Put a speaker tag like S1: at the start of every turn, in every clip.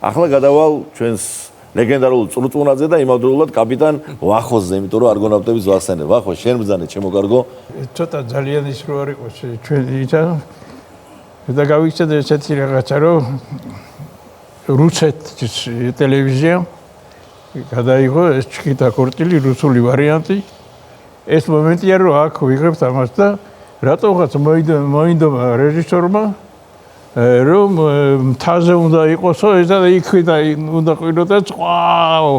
S1: ახლა გადავალ ჩვენს ლეგენდარულ წურწუნაძე და იმავდროულად კაპიტან ვახოზე, იმიტომ რომ არგონავტების ვახსენებ. ვახო, შენ ბრძანე, ჩემო კარგო.
S2: ცოტა ძალიან ის რო არ იყოს ჩვენი ისა და გავიქცეთ ესეთი რაღაცა რომ რუსეთის ტელევიზია გადაიღო ეს ჩხიტა კორტილი რუსული ვარიანტი. ეს მომენტია რომ აქ ვიღებთ ამას და რატოღაც მოინდომა რეჟისორმა რომ მთაზე უნდა იყოსო ეს და იქიდან უნდა ყიდოდა წყაო.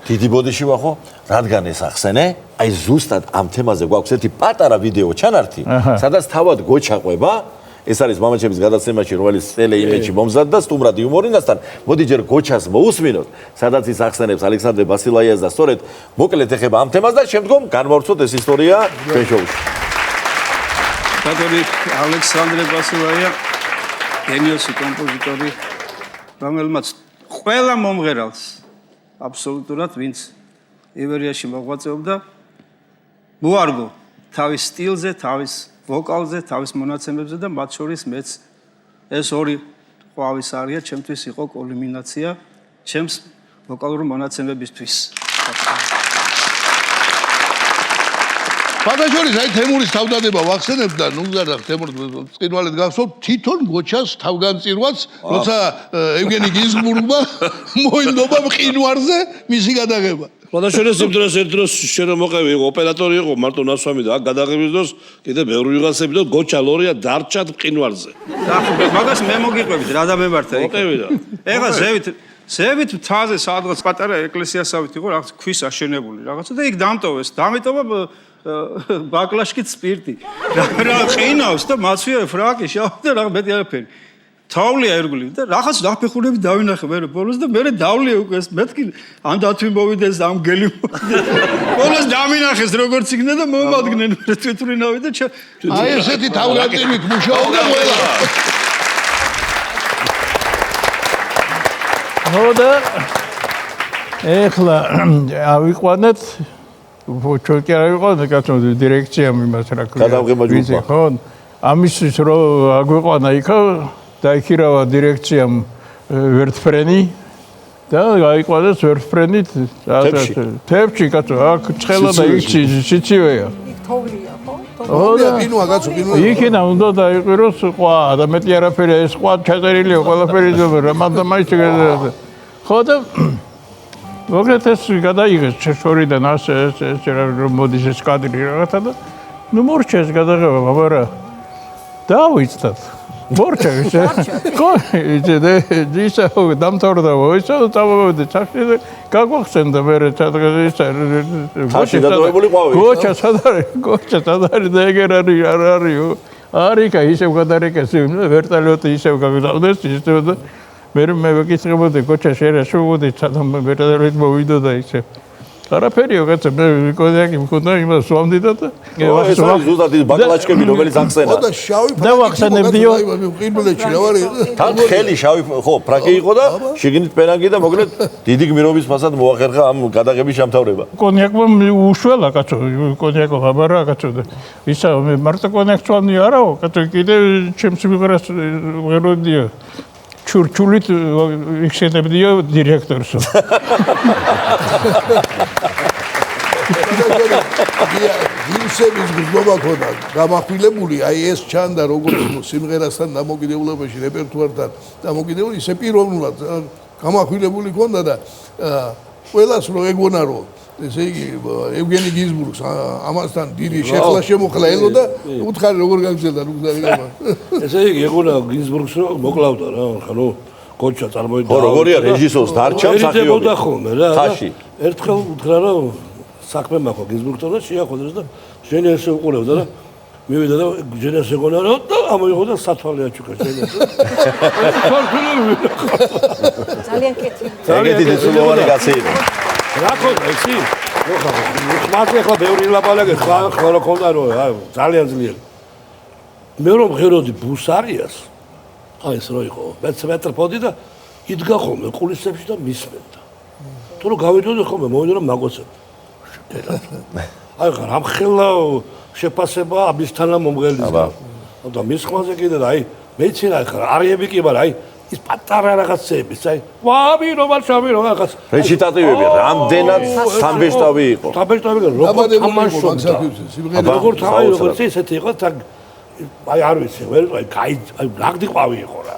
S1: დიდი ბოდიში ვახო, რადგან ეს ახსენე, აი ზუსტად ამ თემაზე გვაქვს ერთი პატარა ვიდეო ჩანართი, სადაც თავად გოჩაყვება. ეს არის მამაჩემის გადაცემაში, რომელიც ტელე იმედში მომზადდა სტუმრად იუმორინასთან. მოდი ჯერ გოჩას მოусმინოთ, სადაც ის ახსენებს ალექსანდრე ბასილაიას და სწორედ მოკლედ ეხება ამ თემას და შემდგომ განმოვცოთ ეს ისტორია ჩვენ შოუში.
S3: ბატონი ალექსანდრე ბასილაია გენიოსი კომპოზიტორი, რომელმაც ყველა მომღერალს აბსოლუტურად ვინც ივერიაში მოღვაწეობდა, მოარგო თავის სტილზე, თავის ვოკალზე, თავის მონაცემებზე და მათ შორის მეც ეს ორი ყვავის არია, ჩემთვის იყო კულმინაცია ჩემს ვოკალური მონაცემებისთვის.
S4: ფაქტობრივად აი თემურის თავდადება ვახსენებ და ნუ ზარდა თემურ წინვალედ გახსოვთ თვითონ გოჩას თავგანწირვაც როცა ევგენი გინზბურგმა მოინდომა მყინვარზე მისი გადაღება.
S5: ფოტოშოუს იმ დროს ერთ დროს შენ რომ მოყევი იყო ოპერატორი იყო მარტო ნასვამი და აქ გადაღების დროს კიდე ბევრი ვიღაცები და გოჩა ლორია დარჩათ მყინვარზე.
S3: მაგას მე მოგიყვებით რა და მემართა იქ.
S5: მოყევი და.
S3: ეხლა ზევით მთაზე სადღაც პატარა ეკლესიასავით იყო რაღაც ქვის აშენებული რაღაცა და იქ დამტოვეს. დამიტოვა ბაკლაშკით სპირტი. რა ყინავს და მაცვია ფრაკი შავი და რა მეტი არაფერი. თავლია ერგული და რაღაც დაფეხურები დავინახე მე ბოლოს და მე დავლია უკვე ეს მეთქი ამ დათვი მოვიდეს ამ გელი ბოლოს დამინახეს როგორც იქნა და მომადგნენ მე თვითვრინავი და
S4: აი ესეთი თავგანწირვით მუშაობდა ყველა.
S2: მოდა ეხლა ავიყვანეთ ჩვენ კი არ ვიყვანეთ კაცო დირექციამ იმას რა
S1: ქვია.
S2: ხო ამისთვის რომ აგვიყვანა იქა დაიქირავა დირექციამ ვერტფრენი და გაიყვანეს ვერტფრენით თებში კაცო აქ ცხელა და იქ სიცივეა.
S6: იქ თოვლია ხო?
S4: თოვლია ყინვა კაცო ყინვა.
S2: იქინა უნდა დაიყიროს ყვა და მეტი არაფერი ეს ყვა ჩაწერილია ყველაფერი და მაინც ხო და მოკლედ ეს გადაიღეს შორიდან ასე რომ მოდის ეს კადრი რაღაცა და ნუ მორჩეს გადაღება მაგრამ დავიცდათ მორჩა ისე ხო ისე დამთავრდა ისე დავავდე ჩახში და გაგვახსენდა მე გოჩა სადარი და ეგერ არის არიქა ისევ გადარეკეს ვერტალიოტი ისევ გაგზავდეს ისევ და მე ვეკითხებოდი გოჩა შენ შევოდი სადამ ვერტალიოტი მოვიდო და ისე არაფერია კაცო მე კოდიაკი მქონდა იმას სვამდიდა და
S1: ეს არის ზუსტად ის ბაკლაჩკები რომელიც ახსენა
S4: და შავი
S2: და ვახსენებდიო
S4: ყინულებში რა არის
S1: თან ხელი შავი ხო ფრაკი იყო და შიგნით პენანგი და მოკლედ დიდი გმირობის ფასად მოახერხა ამ გადაღების შემთავრება
S2: კონიაკმა უშველა კაცო კონიაკო ხაბარა კაცო და ისა მე მარტო კონიაკს ვამდი არაო კაცო კიდე ჩემს მიღრას ვეროდიო ჩურჩულით იქშენებდიო დირექტორსო
S4: გიმსების გზნობა ქონდა გამახვილებული აი ეს ჩანდა როგორც სიმღერასთან დამოკიდებულებაში რეპერტუართან დამოკიდებული ისე პიროვნულად გამახვილებული ქონდა და ყველას რო ეგონა რომ ესე იგი ევგენი გინზბურგს ამასთან დიდი შეხლა შემოხლა ელოდა უთხარი როგორ გაგზელდა რუგზარიგება
S5: ესე იგი ეგონა გინზბურგს რომ მოკლავდა რა ხანო გოჩა წარმოიდგა
S1: ხო როგორია რეჟისორს დარჩა
S5: მსახიობი ხოლმე რა
S1: ხაში
S5: ერთხელ უთხრა რომ საქმე მაქვს გინზბურგთან და შეახოდრეს და ჟენი ესე უყურებდა და მივიდა და ჟენი ესე გონა რა და ამოიღო და სათვალე აჩუქა ჟენი
S6: ძალიან კეთილი
S1: ეგეთი დეცულოვანი კაცი იყო
S5: რა ქონდა ისი? მართლა ხო ბევრი ლაპარაკი ხო ქონდა რომ ძალიან ძლიერი. მე რომ ღეროდი ბუსარიას აი ეს რო იყო მეტრ პოდი და იდგა ხოლმე კულისებში და მისმენდა. თუ რომ გავიდოდი ხოლმე მოვიდა რომ მაგოცებ. აი რამ ხელა შეფასება ამისთანა მომღერლის და მის ხმაზე კიდე და აი მეცი რა ხარ არიები კი მაგრამ აი ის პატარა რაღაცები, აი, ვამირო მაშავირო რაღაც.
S1: რეჩიტატივები რამდენად სამბეშტავი იყო.
S5: სამბეშტავი როგორ თამაშობდა. როგორც აი როგორც ესეთი იყო, აი არ ვიცი, ვერ აი აი ნაგდი ყვავი იყო რა.